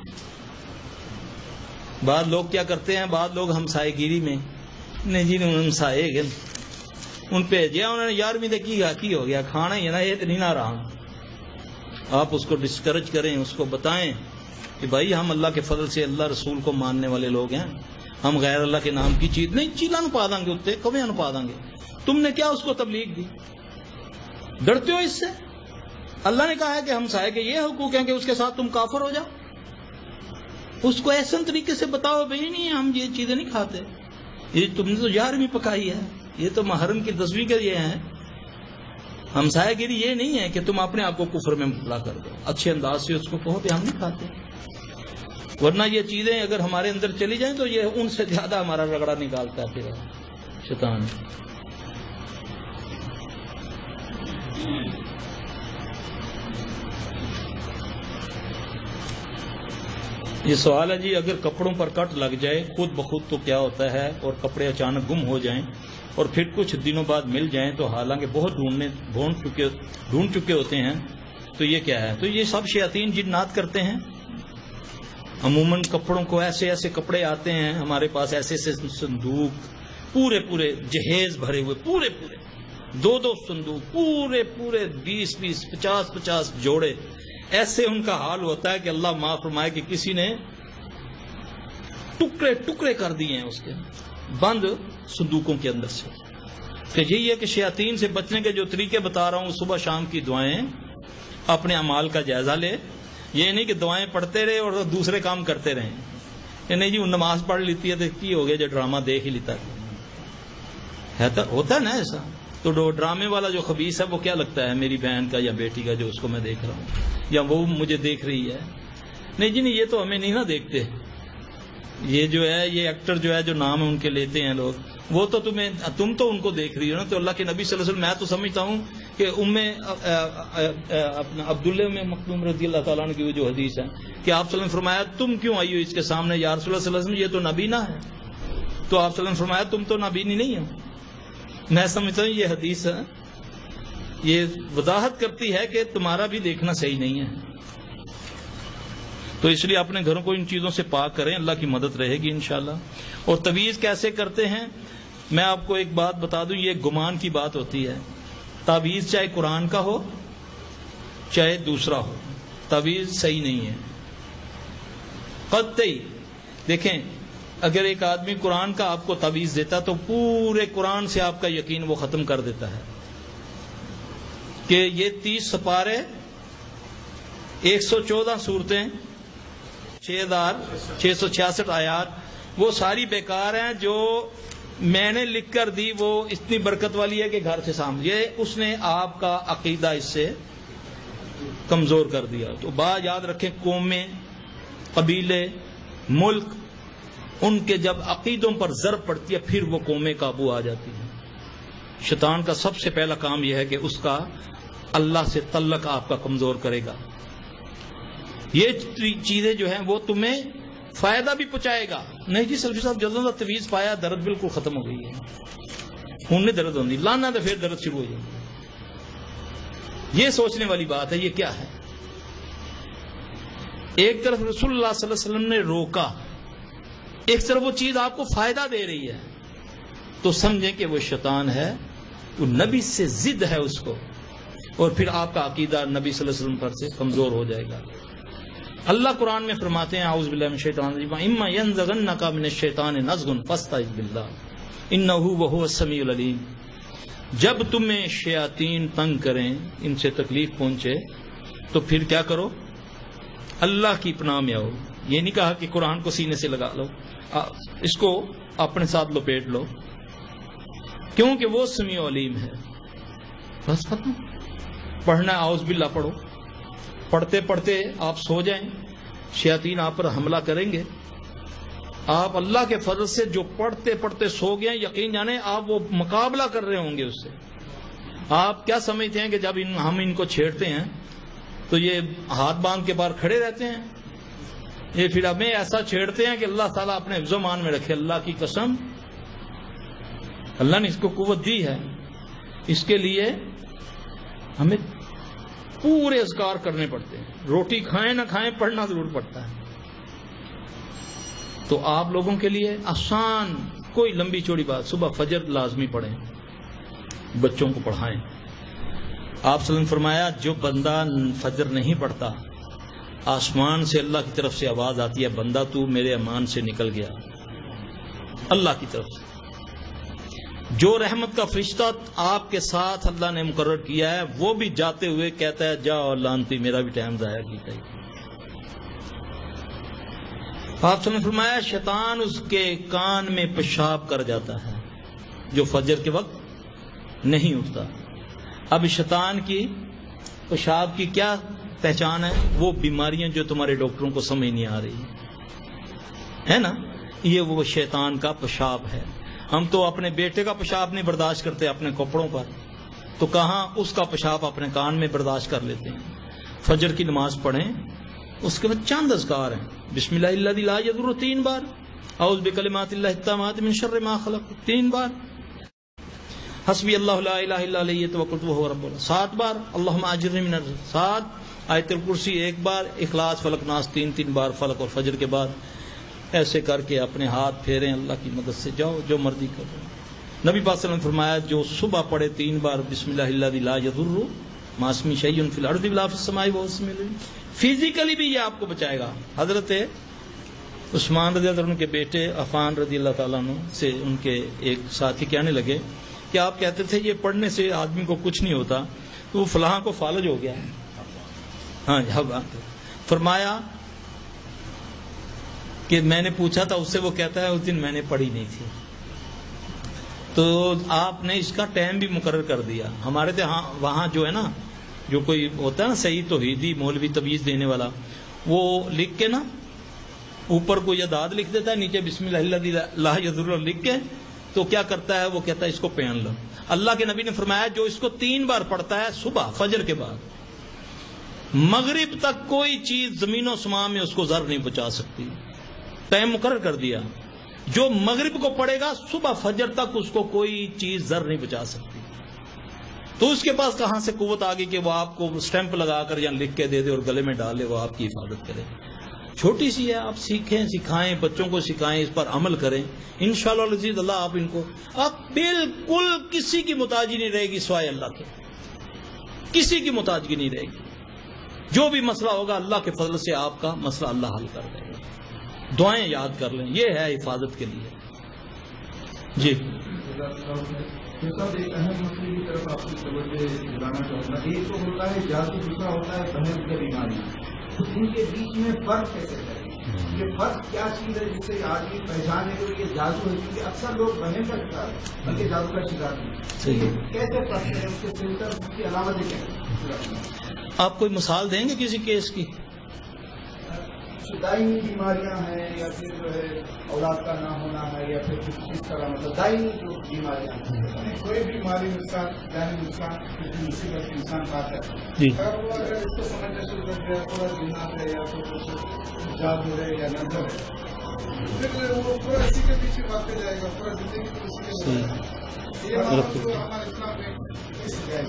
بعض لوگ کیا کرتے ہیں، بعض لوگ ہمسائے گیری میں نہیں جی ہمسائے گئے ان پہ جی انہوں نے 11ویں تک کی ہو گیا، کھانا ہی ہے نا، یہ تو نہیں نہ رہا۔ آپ اس کو ڈسکریج کریں، اس کو بتائیں کہ بھائی ہم اللہ کے فضل سے اللہ رسول کو ماننے والے لوگ ہیں، ہم غیر اللہ کے نام کی چیز نہیں چیلا نپا دیں گے، اتنے کبھی نپا دیں گے۔ تم نے کیا اس کو تبلیغ دی؟ ڈرتے ہو اس سے؟ اللہ نے کہا ہے کہ ہمسائے کے یہ حقوق ہیں کہ اس کے ساتھ تم کافر ہو جاؤ۔ اس کو ایسے طریقے سے بتاؤ بھائی نہیں ہم یہ چیزیں نہیں کھاتے، یہ تم نے تو 11ویں پکائی ہے، یہ تو محرم کی 10ویں کے یہ ہیں۔ ہمسایہ گیری یہ نہیں ہے کہ تم اپنے آپ کو کفر میں مبتلا کر دو، اچھے انداز سے اس کو کہو کہ ہم نہیں کھاتے، ورنہ یہ چیزیں اگر ہمارے اندر چلی جائیں تو یہ ان سے زیادہ ہمارا رگڑا نکالتا ہے پھر شیطان۔ یہ سوال ہے جی، اگر کپڑوں پر کٹ لگ جائے خود بخود تو کیا ہوتا ہے، اور کپڑے اچانک گم ہو جائیں اور پھر کچھ دنوں بعد مل جائیں تو حالانکہ بہت ڈھونڈ چکے ہوتے ہیں، تو یہ کیا ہے؟ تو یہ سب شیاطین جنات کرتے ہیں۔ عموماً کپڑوں کو ایسے ایسے کپڑے آتے ہیں ہمارے پاس، ایسے ایسے صندوق پورے جہیز بھرے ہوئے، پورے 2 صندوق، پورے 20 50 جوڑے، ایسے ان کا حال ہوتا ہے کہ اللہ معاف فرمائے کہ کسی نے ٹکڑے کر دیے ہیں اس کے بند صندوقوں کے اندر سے۔ کہ یہی ہے کہ شیاطین سے بچنے کے جو طریقے بتا رہا ہوں، صبح شام کی دعائیں، اپنے اعمال کا جائزہ لے، یہ نہیں کہ دعائیں پڑھتے رہے اور دوسرے کام کرتے رہیں، یہ نہیں جی وہ نماز پڑھ لیتی ہے تو کی ہو گیا جو ڈرامہ دیکھ ہی لیتا ہے، ہوتا ہے نا ایسا۔ تو ڈرامے والا جو خبیث ہے وہ کیا لگتا ہے میری بہن کا یا بیٹی کا جو اس کو میں دیکھ رہا ہوں، یا وہ مجھے دیکھ رہی ہے؟ نہیں جی نہیں، یہ تو ہمیں نہیں نا دیکھتے، یہ جو ہے یہ ایکٹر جو ہے جو نام ان کے لیتے ہیں لوگ، وہ تو تم تو ان کو دیکھ رہی ہو نا۔ تو اللہ کے نبی صلی اللہ علیہ وسلم، میں تو سمجھتا ہوں کہ عبداللہ میں مخدوم رضی اللہ تعالیٰ عنہ کی جو حدیث ہے کہ آپ صلی اللہ علیہ وسلم فرمایا تم کیوں آئی ہو اس کے سامنے یا رسول اللہ صلی اللہ علیہ وسلم، یہ تو نبی نہ ہے۔ تو آپ صلی اللہ علیہ وسلم فرمایا تم تو نبی نہیں ہو۔ میں سمجھتا ہوں یہ حدیث ہے یہ وضاحت کرتی ہے کہ تمہارا بھی دیکھنا صحیح نہیں ہے، تو اس لیے اپنے گھروں کو ان چیزوں سے پاک کریں، اللہ کی مدد رہے گی انشاءاللہ۔ اور تعویذ کیسے کرتے ہیں میں آپ کو ایک بات بتا دوں، یہ گمان کی بات ہوتی ہے۔ تعویذ چاہے قرآن کا ہو چاہے دوسرا ہو، تعویذ صحیح نہیں ہے قطعی۔ دیکھیں اگر ایک آدمی قرآن کا آپ کو تعویذ دیتا تو پورے قرآن سے آپ کا یقین وہ ختم کر دیتا ہے کہ یہ 30 سپارے 114 سورتیں 6666 آیات وہ ساری بیکار ہیں. جو میں نے لکھ کر دی وہ اتنی برکت والی ہے کہ گھر سے سامنے اس نے آپ کا عقیدہ اس سے کمزور کر دیا. تو بات یاد رکھیں، قومیں، قبیلے، ملک، ان کے جب عقیدوں پر ضرب پڑتی ہے پھر وہ قومیں قابو آ جاتی ہیں. شیطان کا سب سے پہلا کام یہ ہے کہ اس کا اللہ سے تعلق آپ کا کمزور کرے گا. یہ چیزیں جو ہیں وہ تمہیں فائدہ بھی پہنچائے گا. نہیں جی سلفی صاحب جدوں کا تویز پایا درد بالکل ختم ہو گئی ہے، ہوں نہیں درد ہوتی، لانا تو پھر درد شروع ہو جائے گی. یہ سوچنے والی بات ہے یہ کیا ہے. ایک طرف رسول اللہ صلی اللہ علیہ وسلم نے روکا، ایک طرف وہ چیز آپ کو فائدہ دے رہی ہے، تو سمجھیں کہ وہ شیطان ہے، وہ نبی سے ضد ہے اس کو، اور پھر آپ کا عقیدہ نبی صلی اللہ علیہ وسلم پر سے کمزور ہو جائے گا. اللہ قرآن میں فرماتے ہیں اعوذ باللہ من الشیطان الرجیم اما ینزغنک من الشیطان نزغ فاستعذ باللہ انہ وہو السمیع العلیم. جب تمہیں شیاطین تنگ کریں، ان سے تکلیف پہنچے، تو پھر کیا کرو؟ اللہ کی پناہ میں آؤ. یہ نہیں کہا کہ قرآن کو سینے سے لگا لو، اس کو اپنے ساتھ لپیٹ لو، کیونکہ وہ سمیع علیم ہے. بس ختم. پڑھنا اعوذ باللہ پڑھو، پڑھتے پڑھتے آپ سو جائیں، شیاطین آپ پر حملہ کریں گے. آپ اللہ کے فضل سے جو پڑھتے پڑھتے سو گئے، یقین جانے آپ وہ مقابلہ کر رہے ہوں گے اس سے. آپ کیا سمجھتے ہیں کہ جب ہم ان کو چھیڑتے ہیں تو یہ ہاتھ باندھ کے باہر کھڑے رہتے ہیں؟ یہ پھر ہمیں ایسا چھیڑتے ہیں کہ اللہ تعالیٰ اپنے حفظ و مان میں رکھے. اللہ کی قسم اللہ نے اس کو قوت دی ہے. اس کے لیے ہمیں پورے اذکار کرنے پڑتے ہیں. روٹی کھائیں نہ کھائیں پڑھنا ضرور پڑتا ہے. تو آپ لوگوں کے لیے آسان، کوئی لمبی چوڑی بات، صبح فجر لازمی پڑھیں، بچوں کو پڑھائیں. آپ صلی اللہ علیہ وسلم فرمایا جو بندہ فجر نہیں پڑھتا، آسمان سے اللہ کی طرف سے آواز آتی ہے بندہ تو میرے امان سے نکل گیا، اللہ کی طرف سے. جو رحمت کا فرشتہ آپ کے ساتھ اللہ نے مقرر کیا ہے وہ بھی جاتے ہوئے کہتا ہے جا اور لانتی میرا بھی ٹائم ضائع کیتا ہے. آپ نے فرمایا شیطان اس کے کان میں پیشاب کر جاتا ہے جو فجر کے وقت نہیں اٹھتا. اب شیطان کی پیشاب کی کیا پہچان ہے؟ وہ بیماریاں جو تمہارے ڈاکٹروں کو سمجھ نہیں آ رہی ہے نا، یہ وہ شیطان کا پیشاب ہے. ہم تو اپنے بیٹے کا پیشاب نہیں برداشت کرتے اپنے کپڑوں پر، تو کہاں اس کا پیشاب اپنے کان میں برداشت کر لیتے ہیں. فجر کی نماز پڑھیں، اس کے بعد چند اذکار ہیں. بسم اللہ الذی لا یضر 3 بار، اعوذ بکلمات اللہ التامات من شر ما خلق 3 بار، حسبی اللہ لا الہ الا علیہ توکلت وہو رب العرش 7 بار، اللہم اجرنی من النار 7، آیت الکرسی 1 بار، اخلاص فلق ناس 3 بار فلق اور فجر کے بعد. ایسے کر کے اپنے ہاتھ پھیریں، اللہ کی مدد سے جاؤ جو مرضی کرو. نبی پاک صلی اللہ علیہ وسلم نے فرمایا جو صبح پڑھے 3 بار بسم اللہ الذی لا یضر مع اسمہ شیء فی الارض ولا فی السماء وهو السمیع العلیم، فزیکلی بھی یہ آپ کو بچائے گا. حضرت عثمان رضی اللہ عنہ کے بیٹے عفان رضی اللہ تعالیٰ عنہ سے ان کے ایک ساتھی کہنے لگے کہ آپ کہتے تھے یہ پڑھنے سے آدمی کو کچھ نہیں ہوتا، تو وہ فلاں کو فالج ہو گیا. ہاں فرمایا کہ میں نے پوچھا تھا اس سے، وہ کہتا ہے اس دن میں نے پڑھی نہیں تھی. تو آپ نے اس کا ٹائم بھی مقرر کر دیا. ہمارے وہاں جو ہے نا، جو کوئی ہوتا ہے نا صحیح توحیدی مولوی تویز دینے والا، وہ لکھ کے نا اوپر کوئی اعداد لکھ دیتا ہے، نیچے بسم اللہ الذی لا یضر لکھ کے، تو کیا کرتا ہے وہ کہتا ہے اس کو پہن لو. اللہ کے نبی نے فرمایا جو اس کو 3 بار پڑھتا ہے صبح فجر کے بعد مغرب تک کوئی چیز زمین و سماء میں اس کو ضر نہیں پہنچا سکتی. ٹائم مقرر کر دیا، جو مغرب کو پڑھے گا صبح فجر تک اس کو کوئی چیز ضر نہیں بچا سکتی. تو اس کے پاس کہاں سے قوت آ گئی کہ وہ آپ کو اسٹیمپ لگا کر یا لکھ کے دے دے اور گلے میں ڈالے، وہ آپ کی حفاظت کرے. چھوٹی سی ہے، آپ سیکھیں، سکھائیں، بچوں کو سکھائیں، اس پر عمل کریں. انشاءاللہ العزیز اللہ آپ ان کو، آپ بالکل کسی کی محتاجی نہیں رہے گی سوائے اللہ کے، کسی کی محتاجی نہیں رہے گی. جو بھی مسئلہ ہوگا اللہ کے فضل سے آپ کا مسئلہ اللہ حل کر دے گا. دعائیں یاد کر لیں، یہ ہے حفاظت کے لیے. جی صاحب ایک اہم مسئلے کی طرف آپ کی توجہ دلانا چاہوں گا. ایک تو ہوتا ہے جادو، دوسرا ہوتا ہے بہن کی بیماری. ان کے بیچ میں فرق کیسے کریں؟ یہ فرق کیا چیز ہے جس سے آدمی پہچانے کہ یہ جادو ہے؟ کیونکہ اکثر لوگ وہم کا شکار ہیں بلکہ جادو کا شکار نہیں. کیسے پڑھتے ہیں اس کے فلٹر کی علامتیں کیا ہیں؟ آپ کوئی مثال دیں گے کسی کیس کی؟ دائمی بیماریاں ہیں یا پھر جو ہے اولاد کا نہ ہونا ہے یا پھر کس طرح مطلب دائمی جو بیماریاں ہیں کوئی بیماری مصیبت انسان پاتا ہے اگر وہ اگر اس کو سمجھنا شروع کر دیا پورا جنات ہے یا پھر کچھ جادو ہے یا نظر ہے پھر وہ پورا اسی کے پیچھے بھاگتے جائے گا پورا زندگی کو.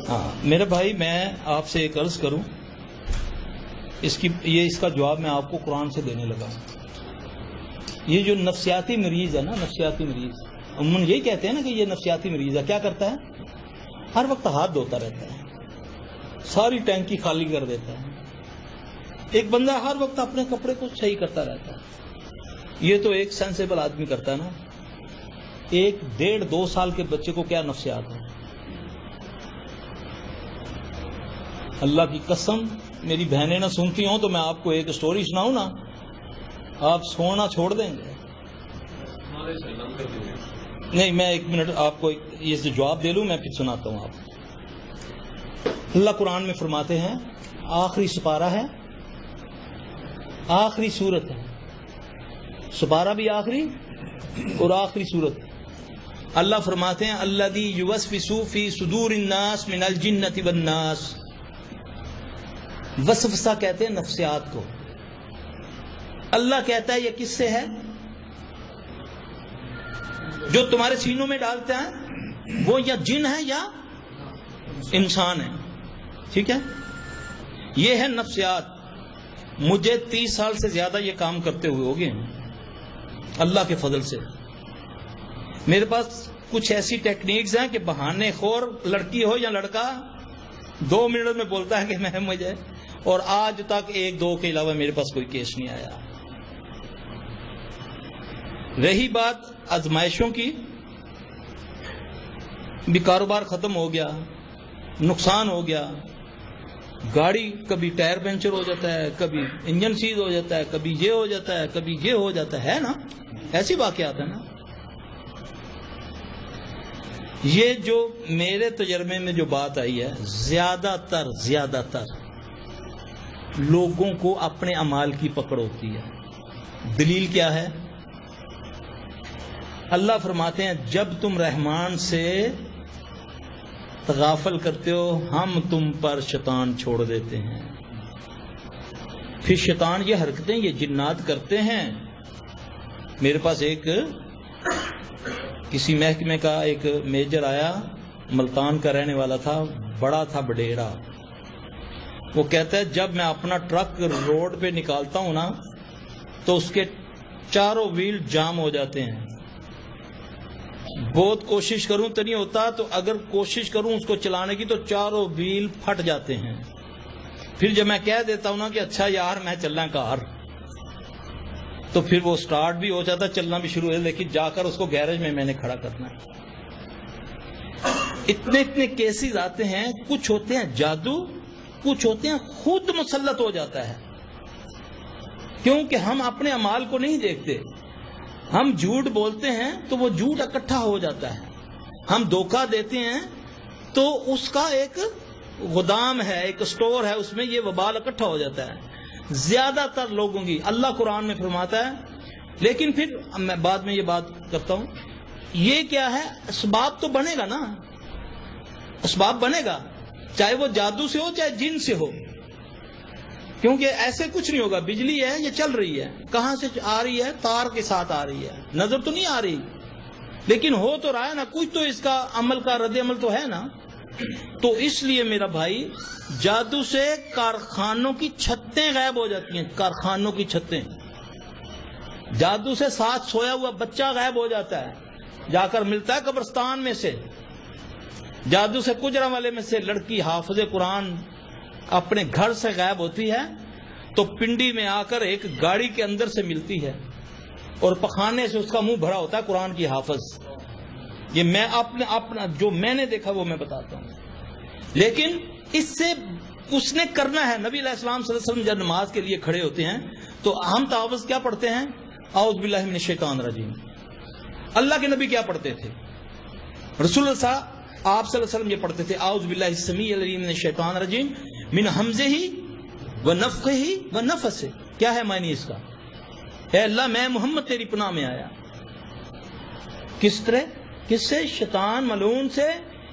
ہاں میرے بھائی میں آپ سے ایک عرض کروں اس کا جواب میں آپ کو قرآن سے دینے لگا. یہ جو نفسیاتی مریض ہے نا، نفسیاتی مریض عموماً یہی کہتے ہیں نا کہ یہ نفسیاتی مریض ہے. کیا کرتا ہے؟ ہر وقت ہاتھ دھوتا رہتا ہے، ساری ٹینکی خالی کر دیتا ہے. ایک بندہ ہر وقت اپنے کپڑے کو صحیح کرتا رہتا ہے. یہ تو ایک سینسیبل آدمی کرتا ہے نا. 1-1.5-2 سال کے بچے کو کیا نفسیات ہے؟ اللہ کی قسم میری بہنیں نہ سنتی ہوں تو میں آپ کو ایک اسٹوری سناؤں نا، آپ سونا چھوڑ دیں گے. نہیں میں 1 منٹ آپ کو یہ جواب دے لوں، میں پھر سناتا ہوں آپ کو. اللہ قرآن میں فرماتے ہیں، آخری سپارہ ہے، آخری سورت ہے، سپارہ بھی آخری اور آخری سورت. اللہ فرماتے ہیں الذی یوسوس فی صدور الناس من الجنۃ والناس. وسوسہ کہتے ہیں نفسیات کو. اللہ کہتا ہے یہ کس سے ہے؟ جو تمہارے سینوں میں ڈالتا ہے وہ یا جن ہے یا انسان ہے. ٹھیک ہے، یہ ہے نفسیات. مجھے 30 سال سے زیادہ یہ کام کرتے ہوئے ہو گئے اللہ کے فضل سے. میرے پاس کچھ ایسی ٹیکنیکس ہیں کہ بہانے خور لڑکی ہو یا لڑکا 2 منٹ میں بولتا ہے کہ میں مجھے، اور آج تک 1-2 کے علاوہ میرے پاس کوئی کیس نہیں آیا. رہی بات آزمائشوں کی، بھی کاروبار ختم ہو گیا، نقصان ہو گیا، گاڑی کبھی ٹائر پنچر ہو جاتا ہے، کبھی انجن سیز ہو جاتا ہے، کبھی یہ ہو جاتا ہے، کبھی یہ ہو جاتا ہے نا. ایسی واقعات ہیں نا. یہ جو میرے تجربے میں جو بات آئی ہے، زیادہ تر لوگوں کو اپنے اعمال کی پکڑ ہوتی ہے. دلیل کیا ہے؟ اللہ فرماتے ہیں جب تم رحمان سے تغافل کرتے ہو ہم تم پر شیطان چھوڑ دیتے ہیں. پھر شیطان یہ حرکتیں یہ جنات کرتے ہیں. میرے پاس ایک کسی محکمے کا ایک میجر آیا، ملتان کا رہنے والا تھا، بڑا تھا بڈیرا. وہ کہتا ہے جب میں اپنا ٹرک روڈ پہ نکالتا ہوں نا تو اس کے چاروں ویل جام ہو جاتے ہیں. بہت کوشش کروں تو نہیں ہوتا، تو اگر کوشش کروں اس کو چلانے کی تو چاروں ویل پھٹ جاتے ہیں. پھر جب میں کہہ دیتا ہوں نا کہ اچھا یار میں چلنا کار، تو پھر وہ سٹارٹ بھی ہو جاتا، چلنا بھی شروع ہو جاتا، لیکن جا کر اس کو گیرج میں نے کھڑا کرنا ہے. اتنے کیسز آتے ہیں. کچھ ہوتے ہیں جادو، کچھ ہوتے ہیں خود مسلط ہو جاتا ہے. کیونکہ ہم اپنے اعمال کو نہیں دیکھتے. ہم جھوٹ بولتے ہیں تو وہ جھوٹ اکٹھا ہو جاتا ہے. ہم دھوکہ دیتے ہیں تو اس کا ایک گودام ہے، ایک اسٹور ہے، اس میں یہ وبال اکٹھا ہو جاتا ہے. زیادہ تر لوگوں کی اللہ قرآن میں فرماتا ہے. لیکن پھر میں بعد میں یہ بات کرتا ہوں، یہ کیا ہے؟ اسباب تو بنے گا نا، اسباب بنے گا، چاہے وہ جادو سے ہو چاہے جن سے ہو. کیونکہ ایسے کچھ نہیں ہوگا. بجلی ہے یہ چل رہی ہے، کہاں سے آ رہی ہے؟ تار کے ساتھ آ رہی ہے، نظر تو نہیں آ رہی، لیکن ہو تو رہا ہے نا، کچھ تو اس کا عمل کا رد عمل تو ہے نا. تو اس لیے میرا بھائی جادو سے کارخانوں کی چھتیں غائب ہو جاتی ہیں. کارخانوں کی چھتیں. جادو سے ساتھ سویا ہوا بچہ غائب ہو جاتا ہے، جا کر ملتا ہے قبرستان میں سے. جادو سے کجرا والے میں سے لڑکی حافظ قرآن اپنے گھر سے غائب ہوتی ہے تو پنڈی میں آ کر ایک گاڑی کے اندر سے ملتی ہے اور پخانے سے اس کا منہ بھرا ہوتا ہے قرآن کی حافظ. یہ میں اپنا جو میں نے دیکھا وہ میں بتاتا ہوں. لیکن اس سے اس نے کرنا ہے. نبی علیہ السلام صلی اللہ علیہ وسلم جب نماز کے لیے کھڑے ہوتے ہیں تو ہم تعوذ کیا پڑھتے ہیں؟ اعوذ باللہ من الشیطان الرجیم. اللہ کے نبی کیا پڑھتے تھے؟ رسول اللہ آپ صلی اللہ علیہ وسلم یہ پڑھتے تھے اعوذ باللہ السمیع العلیم من الشیطان الرجیم من حمزہ ونفخہ ونفثہ. کیا ہے معنی اس کا؟ اے اللہ میں محمد تیری پناہ میں آیا. کس طرح؟ کس سے؟ شیطان ملعون سے،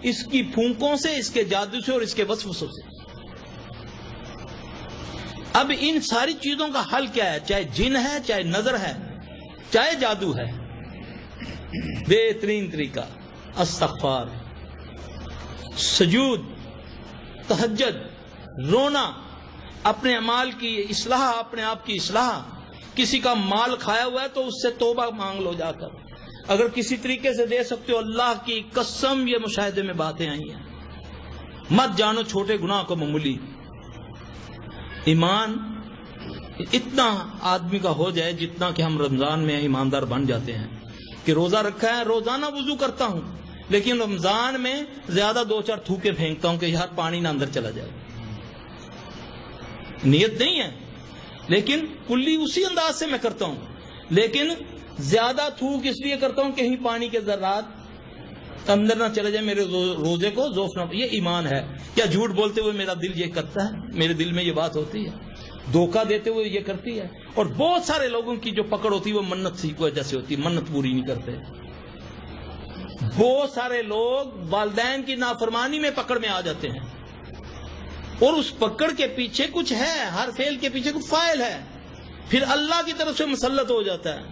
اس کی پھونکوں سے، اس کے جادو سے اور اس کے وسوسوں سے. اب ان ساری چیزوں کا حل کیا ہے؟ چاہے جن ہے، چاہے نظر ہے، چاہے جادو ہے. بہترین طریقہ استغفار، سجود، تہجد، رونا، اپنے اعمال کی اصلاح، اپنے آپ کی اصلاح. کسی کا مال کھایا ہوا ہے تو اس سے توبہ مانگ لو جا کر. اگر کسی طریقے سے دے سکتے ہو، اللہ کی قسم یہ مشاہدے میں باتیں آئی ہیں. مت جانو چھوٹے گناہ کو معمولی. ایمان اتنا آدمی کا ہو جائے جتنا کہ ہم رمضان میں ایماندار بن جاتے ہیں کہ روزہ رکھا ہے، روزانہ وضو کرتا ہوں، لیکن رمضان میں زیادہ 2-4 تھوکے پھینکتا ہوں کہ یار پانی نہ اندر چلا جائے. نیت نہیں ہے لیکن کلی اسی انداز سے میں کرتا ہوں، لیکن زیادہ تھوک اس لیے کرتا ہوں کہیں پانی کے ذرات اندر نہ چلے جائے، میرے روزے کو ذوف نہ. یہ ایمان ہے. کیا جھوٹ بولتے ہوئے میرا دل یہ کرتا ہے؟ میرے دل میں یہ بات ہوتی ہے. دھوکہ دیتے ہوئے یہ کرتی ہے. اور بہت سارے لوگوں کی جو پکڑ ہوتی ہے وہ منت کی وجہ سے ہوتی ہے، منت پوری نہیں کرتے. بہت سارے لوگ والدین کی نافرمانی میں پکڑ میں آ جاتے ہیں، اور اس پکڑ کے پیچھے کچھ ہے، ہر فعل کے پیچھے کچھ فاعل ہے، پھر اللہ کی طرف سے مسلط ہو جاتا ہے.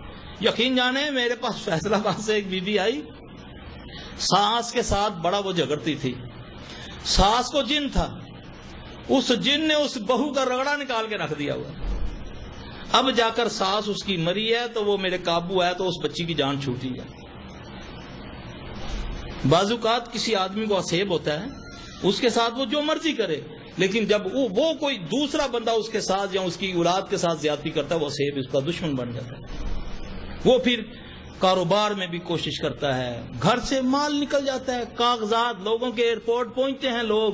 یقین جانے میرے پاس فیصلہ آباد سے ایک بی بی آئی، ساس کے ساتھ بڑا وہ جھگڑتی تھی. ساس کو جن تھا، اس جن نے اس بہو کا رگڑا نکال کے رکھ دیا ہوا. اب جا کر ساس اس کی مری ہے تو وہ میرے قابو ہے تو اس بچی کی جان چھوٹی ہے. بعض اوقات کسی آدمی کو عصیب ہوتا ہے، اس کے ساتھ وہ جو مرضی کرے، لیکن جب وہ کوئی دوسرا بندہ اس کے ساتھ یا اس کی اولاد کے ساتھ زیادتی کرتا ہے، وہ عصیب اس کا دشمن بن جاتا ہے. وہ پھر کاروبار میں بھی کوشش کرتا ہے، گھر سے مال نکل جاتا ہے، کاغذات لوگوں کے ایئرپورٹ پہنچتے ہیں، لوگ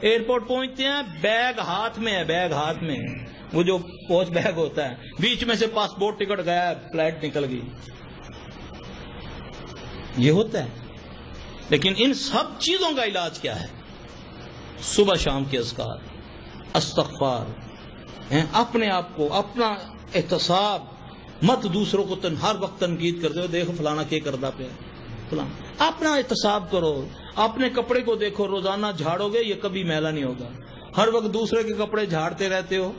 ایئرپورٹ پہنچتے ہیں، بیگ ہاتھ میں ہے، بیگ ہاتھ میں ہے، وہ جو پوچھ بیگ ہوتا ہے، بیچ میں سے پاسپورٹ ٹکٹ گیا، فلائٹ نکل گئی. یہ ہوتا ہے. لیکن ان سب چیزوں کا علاج کیا ہے؟ صبح شام کے اذکار، استغفار، اپنے آپ کو، اپنا احتساب. مت دوسروں کو ہر وقت تنقید کرتے ہو، دیکھو فلانا کیا کرتا پہ فلانا. اپنا احتساب کرو. اپنے کپڑے کو دیکھو، روزانہ جھاڑو گے یہ کبھی میلا نہیں ہوگا. ہر وقت دوسرے کے کپڑے جھاڑتے رہتے ہو،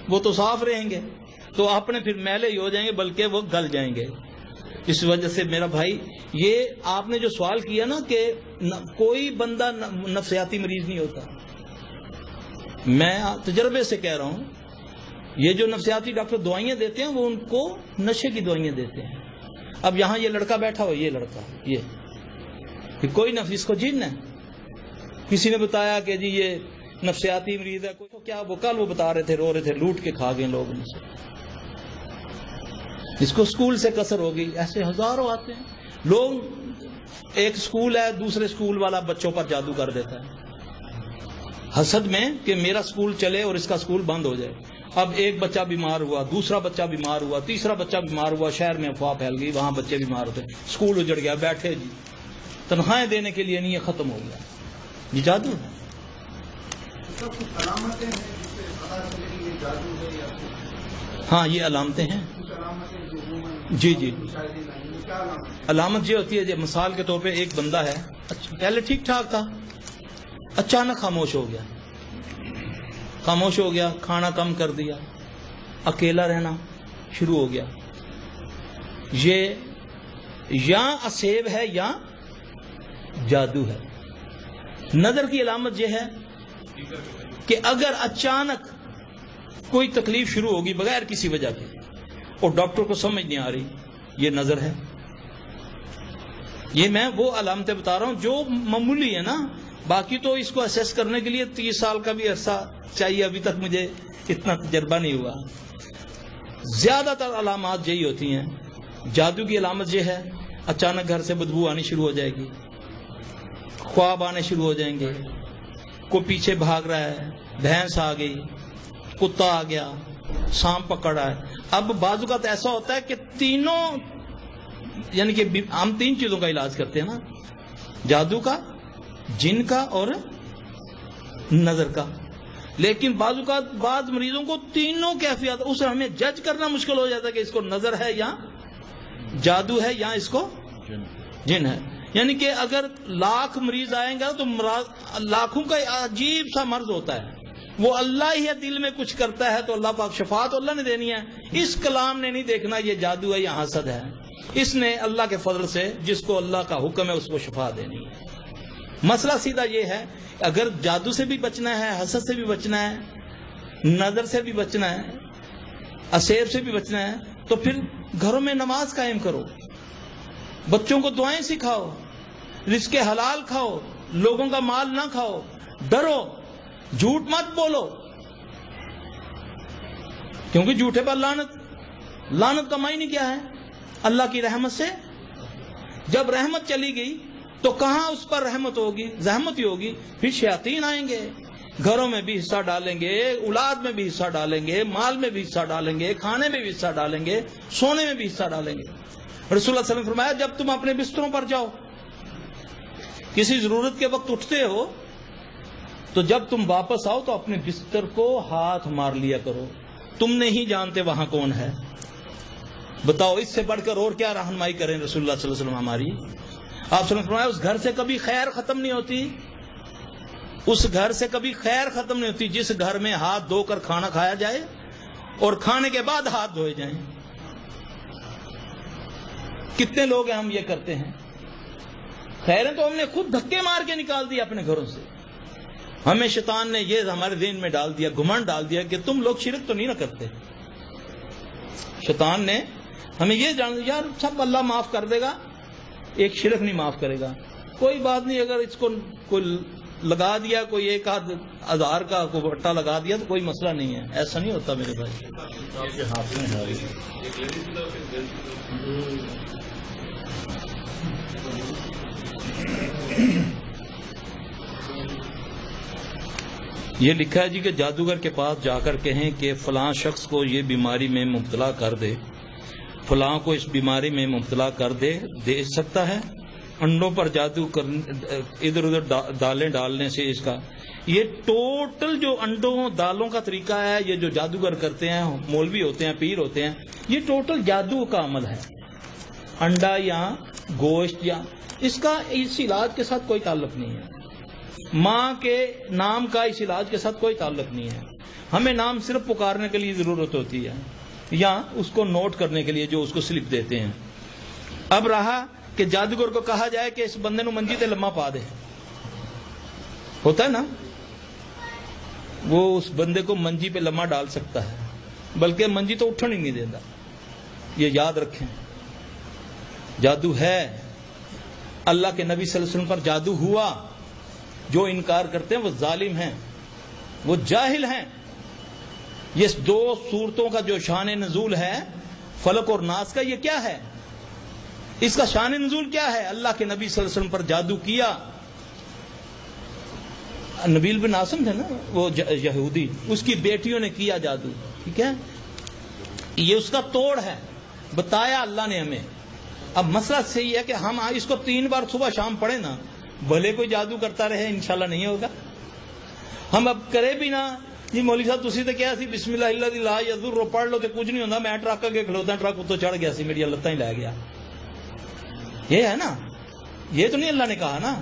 وہ تو صاف رہیں گے، تو اپنے پھر میلے ہی ہو جائیں گے، بلکہ وہ گل جائیں گے. اس وجہ سے میرا بھائی، یہ آپ نے جو سوال کیا نا کہ کوئی بندہ نفسیاتی مریض نہیں ہوتا، میں تجربے سے کہہ رہا ہوں. یہ جو نفسیاتی ڈاکٹر دوائیاں دیتے ہیں وہ ان کو نشے کی دوائیاں دیتے ہیں. اب یہاں یہ لڑکا بیٹھا ہو، یہ لڑکا، یہ کوئی نفس کو جن ہے. کسی نے بتایا کہ جی یہ نفسیاتی مریض ہے، کوئی کیا، وہ کل وہ بتا رہے تھے، رو رہے تھے، لوٹ کے کھا گئے لوگ ان سے، اس کو سکول سے کسر ہو گئی. ایسے ہزاروں آتے ہیں لوگ. ایک سکول ہے، دوسرے سکول والا بچوں پر جادو کر دیتا ہے حسد میں کہ میرا سکول چلے اور اس کا سکول بند ہو جائے. اب ایک بچہ بیمار ہوا، دوسرا بچہ بیمار ہوا، تیسرا بچہ بیمار ہوا، شہر میں افواہ پھیل گئی، وہاں بچے بیمار ہوتے، سکول اجڑ گیا. بیٹھے جی تنخواہیں دینے کے لیے نہیں، یہ ختم ہو گیا. یہ جادو ہے. ہاں یہ علامتیں ہیں. جی جی، علامت یہ ہوتی ہے، جی مثال کے طور پہ ایک بندہ ہے، پہلے ٹھیک ٹھاک تھا، اچانک خاموش ہو گیا، خاموش ہو گیا، کھانا کم کر دیا، اکیلا رہنا شروع ہو گیا. یہ یا عصیب ہے یا جادو ہے. نظر کی علامت یہ ہے کہ اگر اچانک کوئی تکلیف شروع ہوگی بغیر کسی وجہ کے اور ڈاکٹر کو سمجھ نہیں آ رہی، یہ نظر ہے. یہ میں وہ علامتیں بتا رہا ہوں جو معمولی ہے نا. باقی تو اس کو اسیس کرنے کے لیے 30 سال کا بھی عرصہ چاہیے. ابھی تک مجھے اتنا تجربہ نہیں ہوا. زیادہ تر علامات یہی ہوتی ہیں. جادو کی علامت یہ ہے، اچانک گھر سے بدبو آنی شروع ہو جائے گی، خواب آنے شروع ہو جائیں گے، کوئی پیچھے بھاگ رہا ہے، بھینس آ گئی، کتا آ گیا، سانپ پکڑا ہے. اب بعض اوقات ایسا ہوتا ہے کہ تینوں، یعنی کہ ہم 3 چیزوں کا علاج کرتے ہیں نا، جادو کا، جن کا اور نظر کا. لیکن بعض اوقات بعض مریضوں کو تینوں کیفیات، اسے ہمیں جج کرنا مشکل ہو جاتا ہے کہ اس کو نظر ہے یا جادو ہے یا اس کو جن ہے. یعنی کہ اگر 1,00,000 مریض آئیں گے تو لاکھوں کا عجیب سا مرض ہوتا ہے. وہ اللہ ہی دل میں کچھ کرتا ہے تو اللہ پاک شفا تو اللہ نے دینی ہے. اس کلام نے نہیں دیکھنا یہ جادو ہے یا حسد ہے. اس نے اللہ کے فضل سے جس کو اللہ کا حکم ہے اس کو شفا دینی ہے. مسئلہ سیدھا یہ ہے، اگر جادو سے بھی بچنا ہے، حسد سے بھی بچنا ہے، نظر سے بھی بچنا ہے، اسیر سے بھی بچنا ہے، تو پھر گھروں میں نماز قائم کرو، بچوں کو دعائیں سکھاؤ، رزق حلال کھاؤ، لوگوں کا مال نہ کھاؤ، ڈرو، جھوٹ مت بولو، کیونکہ جھوٹے پر لعنت کا معنی کیا ہے؟ اللہ کی رحمت سے. جب رحمت چلی گئی تو کہاں اس پر رحمت ہوگی؟ زحمت ہی ہوگی. پھر شیاطین آئیں گے، گھروں میں بھی حصہ ڈالیں گے، اولاد میں بھی حصہ ڈالیں گے، مال میں بھی حصہ ڈالیں گے، کھانے میں بھی حصہ ڈالیں گے، سونے میں بھی حصہ ڈالیں گے. رسول اللہ صلی اللہ علیہ وسلم نے فرمایا جب تم اپنے بستروں پر جاؤ، کسی ضرورت کے وقت اٹھتے ہو، تو جب تم واپس آؤ تو اپنے بستر کو ہاتھ مار لیا کرو. تم نہیں جانتے وہاں کون ہے. بتاؤ اس سے بڑھ کر اور کیا رہنمائی کریں رسول اللہ صلی اللہ علیہ وسلم ہماری. آپ نے فرمایا اس گھر سے کبھی خیر ختم نہیں ہوتی، اس گھر سے کبھی خیر ختم نہیں ہوتی جس گھر میں ہاتھ دھو کر کھانا کھایا جائے اور کھانے کے بعد ہاتھ دھوئے جائیں. کتنے لوگ ہیں ہم یہ کرتے ہیں. خیریں تو ہم نے خود دھکے مار کے نکال دیا اپنے گھروں سے. ہمیں شیطان نے یہ ہمارے ذہن میں ڈال دیا، گھمنڈ ڈال دیا کہ تم لوگ شرک تو نہیں نہ کرتے. شیطان نے ہمیں یہ جان دیا یار سب اللہ معاف کر دے گا، ایک شرک نہیں معاف کرے گا. کوئی بات نہیں، اگر اس کو کوئی لگا دیا، کوئی 1,000 کا کوئی بٹا لگا دیا تو کوئی مسئلہ نہیں ہے. ایسا نہیں ہوتا میرے بھائی. آپ کے ہاتھ میں ہے یہ لکھا ہے جی کہ جادوگر کے پاس جا کر کہیں کہ فلاں شخص کو یہ بیماری میں مبتلا کر دے، فلاں کو اس بیماری میں مبتلا کر دے سکتا ہے. انڈوں پر جادو ادھر ادھر دالیں ڈالنے سے اس کا یہ ٹوٹل جو انڈوں دالوں کا طریقہ ہے، یہ جو جادوگر کرتے ہیں، مولوی ہوتے ہیں، پیر ہوتے ہیں، یہ ٹوٹل جادو کا عمل ہے. انڈا یا گوشت یا اس کا اس علاج کے ساتھ کوئی تعلق نہیں ہے. ماں کے نام کا اس علاج کے ساتھ کوئی تعلق نہیں ہے. ہمیں نام صرف پکارنے کے لیے ضرورت ہوتی ہے یا اس کو نوٹ کرنے کے لیے جو اس کو سلپ دیتے ہیں. اب رہا کہ جادوگر کو کہا جائے کہ اس بندے نو منجی تے لمحہ پا دے، ہوتا ہے نا، وہ اس بندے کو منجی پہ لمحہ ڈال سکتا ہے، بلکہ منجی تو اٹھن ہی نہیں دیتا. یہ یاد رکھیں، جادو ہے. اللہ کے نبی صلی اللہ علیہ وسلم پر جادو ہوا. جو انکار کرتے ہیں وہ ظالم ہیں، وہ جاہل ہیں. یہ 2 صورتوں کا جو شان نزول ہے، فلق اور ناس کا، یہ کیا ہے؟ اس کا شان نزول کیا ہے؟ اللہ کے نبی صلی اللہ علیہ وسلم پر جادو کیا. نبیل بن عاصم تھے نا وہ یہودی، اس کی بیٹیوں نے کیا جادو. ٹھیک ہے، یہ اس کا توڑ ہے، بتایا اللہ نے ہمیں. اب مسئلہ صحیح ہے کہ ہم اس کو 3 بار صبح شام پڑھیں نا، بھلے کوئی جادو کرتا رہے انشاءاللہ نہیں ہوگا. ہم اب کرے بھی نہ جی مولوی صاحب تسی تو کیا سی بسم اللہ الذی لا یضر پڑھ لو تو کچھ نہیں ہوتا. میں ٹرک اگے کھلوتا، ٹرک اتوں چڑھ گیا سی، میری لتاں ہی لے گیا. یہ ہے نا، یہ تو نہیں اللہ نے کہا نا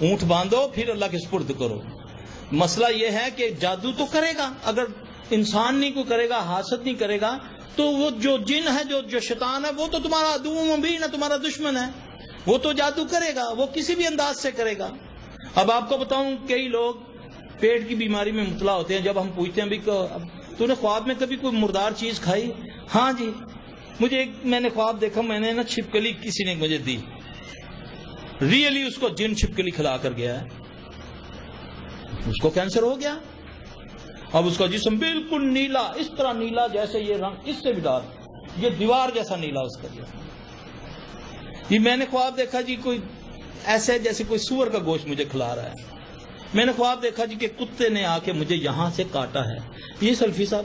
اونٹ باندھو پھر اللہ کے سپرد کرو. مسئلہ یہ ہے کہ جادو تو کرے گا، اگر انسان نہیں کو کرے گا، حاسد نہیں کرے گا، تو وہ جو جن ہے، جو شیطان ہے، وہ تو تمہارا عدو مبین ہے، تمہارا دشمن ہے. وہ تو جادو کرے گا، وہ کسی بھی انداز سے کرے گا. اب آپ کو بتاؤں، کئی لوگ پیٹ کی بیماری میں مبتلا ہوتے ہیں. جب ہم پوچھتے ہیں بھی تو نے خواب میں کبھی کوئی مردار چیز کھائی؟ ہاں جی، میں نے خواب دیکھا، میں نے نا چھپکلی کسی نے مجھے دی. ریئلی اس کو جن چھپکلی کھلا کر گیا ہے، اس کو کینسر ہو گیا. اب اس کا جسم بالکل نیلا، اس طرح نیلا جیسے یہ رنگ، اس سے بھی ڈارک، یہ دیوار جیسا نیلا اس کا. یہ میں نے خواب دیکھا جی کوئی ایسے جیسے کوئی سور کا گوشت مجھے کھلا رہا ہے. میں نے خواب دیکھا جی کہ کتے نے آ کے مجھے یہاں سے کاٹا ہے. یہ سلفی صاحب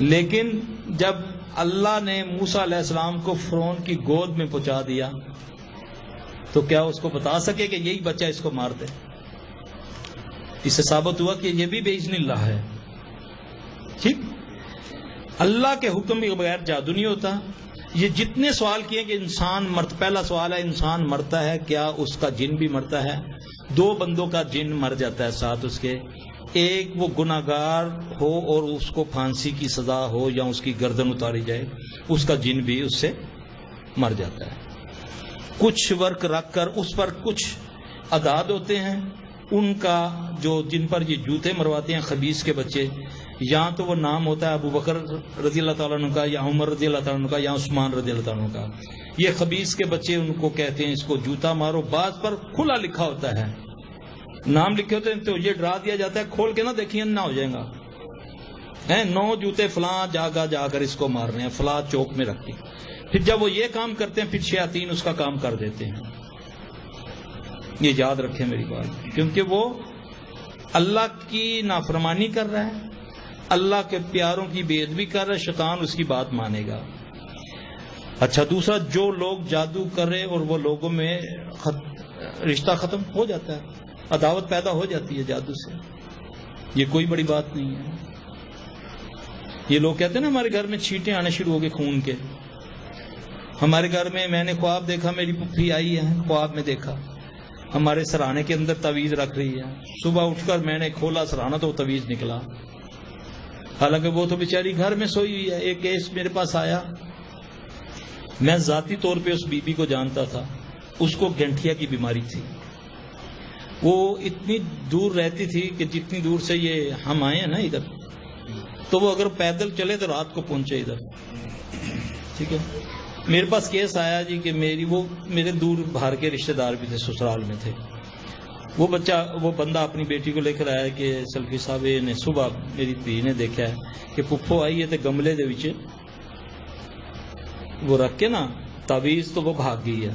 لیکن جب اللہ نے موسیٰ علیہ السلام کو فرعون کی گود میں پہنچا دیا تو کیا اس کو بتا سکے کہ یہی بچہ اس کو مار دے؟ اس سے ثابت ہوا کہ یہ بھی بإذن اللہ ہے. ٹھیک، اللہ کے حکم کے بغیر جادو نہیں ہوتا. یہ جتنے سوال کیے کہ انسان پہلا سوال ہے انسان مرتا ہے کیا اس کا جن بھی مرتا ہے؟ 2 بندوں کا جن مر جاتا ہے ساتھ اس کے، ایک وہ گناہگار ہو اور اس کو پھانسی کی سزا ہو یا اس کی گردن اتاری جائے، اس کا جن بھی اس سے مر جاتا ہے. کچھ ورک رکھ کر اس پر کچھ عداد ہوتے ہیں، ان کا جو جن پر یہ جوتے مرواتے ہیں خبیث کے بچے، یا تو وہ نام ہوتا ہے ابو بکر رضی اللہ تعالیٰ عنہ کا یا عمر رضی اللہ تعالیٰ عنہ کا یا عثمان رضی اللہ تعالیٰ عنہ کا. یہ خبیث کے بچے ان کو کہتے ہیں اس کو جوتا مارو. بعض پر کھلا لکھا ہوتا ہے، نام لکھے ہوتے ہیں تو یہ ڈرا دیا جاتا ہے کھول کے نہ دیکھیے نہ ہو جائے گا. 9 جوتے فلاں جا کر اس کو مار رہے ہیں فلاں چوک میں رکھ کے. پھر جب وہ یہ کام کرتے ہیں پھر شیاطین اس کا کام کر دیتے ہیں. یہ یاد رکھیں میری بات، کیونکہ وہ اللہ کی نافرمانی کر رہا ہے، اللہ کے پیاروں کی بے ادبی کر رہا ہے، شیطان اس کی بات مانے گا. اچھا دوسرا، جو لوگ جادو کرے اور وہ لوگوں میں رشتہ ختم ہو جاتا ہے، عداوت پیدا ہو جاتی ہے جادو سے، یہ کوئی بڑی بات نہیں ہے. یہ لوگ کہتے ہیں نا ہمارے گھر میں چھینٹیں آنے شروع ہو گئے خون کے. ہمارے گھر میں نے خواب دیکھا، میری پھپھی آئی ہے، خواب میں دیکھا ہمارے سرانے کے اندر تعویذ رکھ رہی ہے. صبح اٹھ کر میں نے کھولا سرانا تو وہ تعویذ نکلا، حالانکہ وہ تو بیچاری گھر میں سوئی ہوئی ہے. ایک کیس میرے پاس آیا، میں ذاتی طور پہ اس بی بی کو جانتا تھا، اس کو گنٹھیا کی بیماری تھی. وہ اتنی دور رہتی تھی کہ جتنی دور سے یہ ہم آئے ہیں نا ادھر، تو وہ اگر پیدل چلے تو رات کو پہنچے ادھر. ٹھیک ہے، میرے پاس کیس آیا جی کہ وہ میرے دور باہر کے رشتہ دار بھی تھے، سسرال میں تھے. وہ بندہ اپنی بیٹی کو لے کر آیا کہ سلفی صاحب نے صبح میری دھی نے دیکھا ہے کہ پپھو آئی ہے تو گملے دے وچ وہ رکھ کے نا تعویذ، تو وہ بھاگ گئی ہے.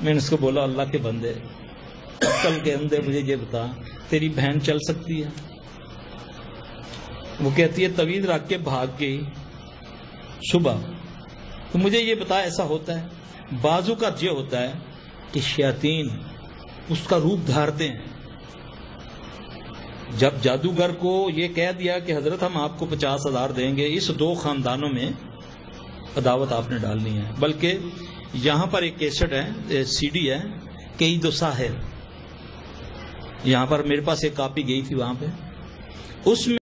میں نے اس کو بولا اللہ کے بندے کل کے اندر مجھے یہ بتا تیری بہن چل سکتی ہے؟ وہ کہتی ہے تعویذ رکھ کے بھاگ گئی صبح. تو مجھے یہ بتا ایسا ہوتا ہے؟ بازو کا یہ ہوتا ہے کہ شیاطین اس کا روپ دھارتے ہیں. جب جادوگر کو یہ کہہ دیا کہ حضرت ہم آپ کو 50,000 دیں گے، اس 2 خاندانوں میں عداوت آپ نے ڈالنی ہے. بلکہ یہاں پر ایک کیسٹ ہے، سی ڈی ہے، کئی دو ساحر، یہاں پر میرے پاس ایک کاپی گئی تھی وہاں پہ، اس میں